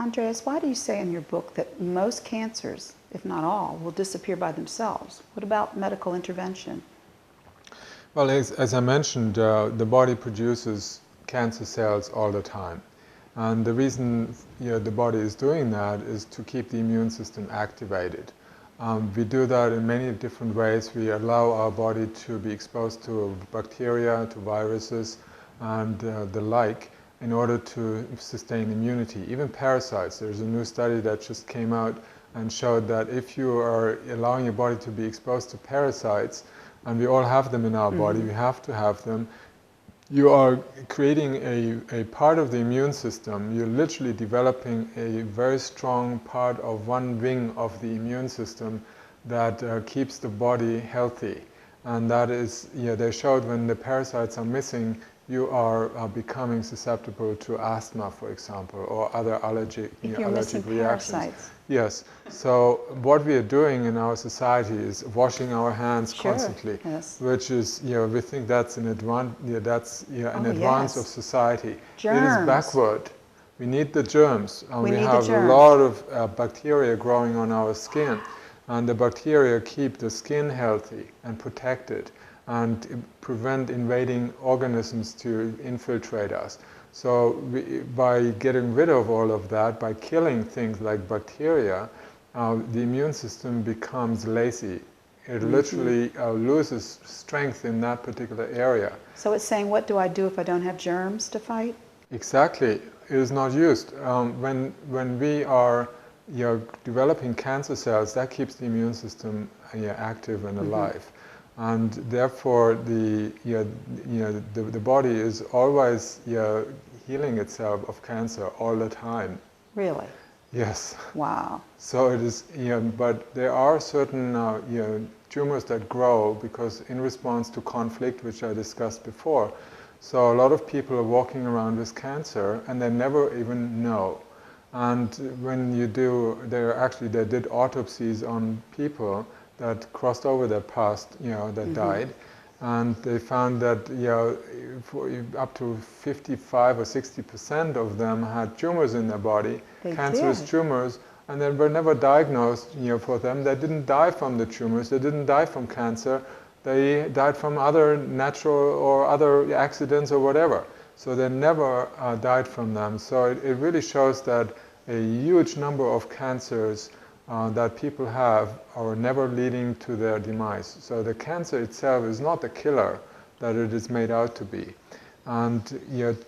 Andreas, why do you say in your book that most cancers, if not all, will disappear by themselves? What about medical intervention? Well, as I mentioned, the body produces cancer cells all the time. And the reason the body is doing that is to keep the immune system activated. We do that in many different ways. We allow our body to be exposed to bacteria, to viruses, and the like, in order to sustain immunity. Even parasites. There's a new study that just came out and showed that if you are allowing your body to be exposed to parasites, and we all have them in our body, we have to have them, you are creating a part of the immune system. You're literally developing a very strong part of one wing of the immune system that keeps the body healthy. And that is, they showed when the parasites are missing, you are becoming susceptible to asthma, for example, or other allergic reactions. Parasites. Yes. So what we are doing in our society is washing our hands constantly, which is, we think that's an advance of society. Germs. It is backward. We need the germs. We have a lot of bacteria growing on our skin, and the bacteria keep the skin healthy and protected, and prevent invading organisms to infiltrate us. So by getting rid of all of that, by killing things like bacteria, the immune system becomes lazy. It literally loses strength in that particular area. So it's saying, what do I do if I don't have germs to fight? Exactly. It is not used. When we are developing cancer cells, that keeps the immune system active and alive. And therefore, the body is always healing itself of cancer all the time. Really? Yes. Wow. So it is, but there are certain tumors that grow because in response to conflict, which I discussed before. So a lot of people are walking around with cancer and they never even know. And when you do, they did autopsies on people that crossed over their past, that died, and they found that up to 55 or 60% of them had tumors in their body, cancerous tumors, and they were never diagnosed, for them. They didn't die from the tumors, they didn't die from cancer, they died from other natural or other accidents or whatever. So they never died from them. So it really shows that a huge number of cancers that people have are never leading to their demise. So the cancer itself is not the killer that it is made out to be. And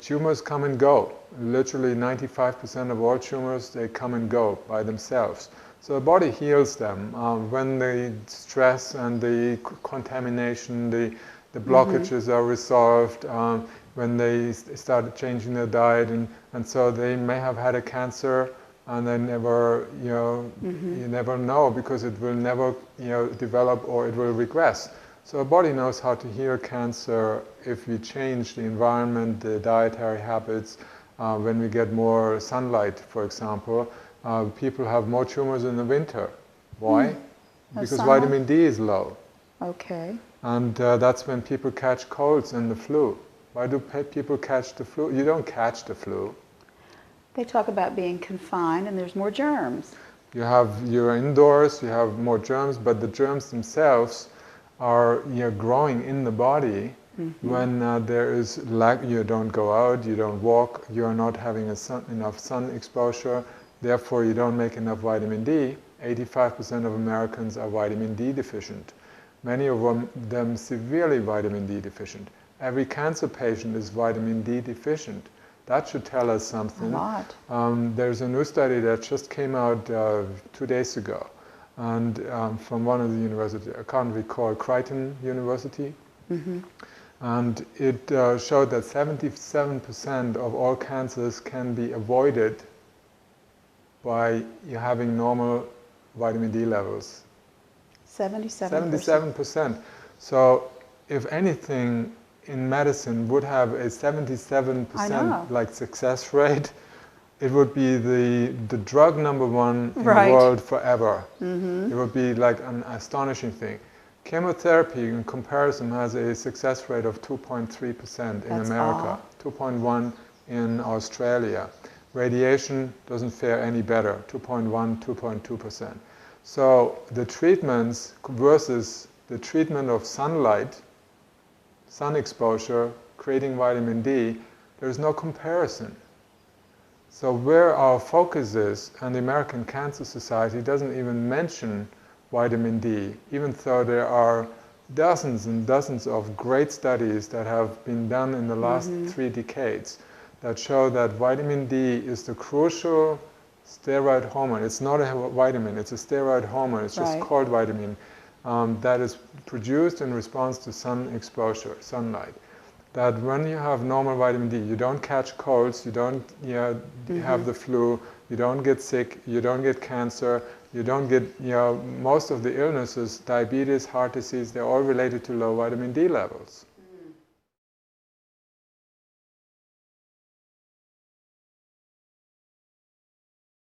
tumors come and go. Literally 95% of all tumors, they come and go by themselves. So the body heals them when the stress and the contamination, the blockages are resolved, when they started changing their diet, and so they may have had a cancer and they never, you never know, because it will never, develop, or it will regress. So the body knows how to heal cancer if we change the environment, the dietary habits. When we get more sunlight, for example, people have more tumors in the winter. Why? Because vitamin D is low. Okay. And that's when people catch colds and the flu. Why do people catch the flu? You don't catch the flu. They talk about being confined and there's more germs. You're indoors, you have more germs, but the germs themselves are growing in the body when there is you don't go out, you don't walk, you're not having enough sun exposure, therefore you don't make enough vitamin D. 85% of Americans are vitamin D deficient. Many of them severely vitamin D deficient. Every cancer patient is vitamin D deficient. That should tell us something. A lot. There's a new study that just came out 2 days ago, and from one of the universities, I can't recall, Creighton University, and it showed that 77% of all cancers can be avoided by having normal vitamin D levels. 77%. 77%. So if anything, in medicine would have a 77% like success rate, it would be the drug number one in the world forever. It would be like an astonishing thing. Chemotherapy, in comparison, has a success rate of 2.3% in America, 2.1 in Australia. Radiation doesn't fare any better, 2.1, 2.2%. So the treatments versus the treatment of sunlight, sun exposure, creating vitamin D, there's no comparison. So where our focus is, and the American Cancer Society doesn't even mention vitamin D, even though there are dozens and dozens of great studies that have been done in the last 3 decades that show that vitamin D is the crucial steroid hormone. It's not a vitamin, it's a steroid hormone, it's just called vitamin, that is produced in response to sun exposure, sunlight. That when you have normal vitamin D, you don't catch colds, you don't have the flu, you don't get sick, you don't get cancer, you don't get most of the illnesses, diabetes, heart disease, they're all related to low vitamin D levels.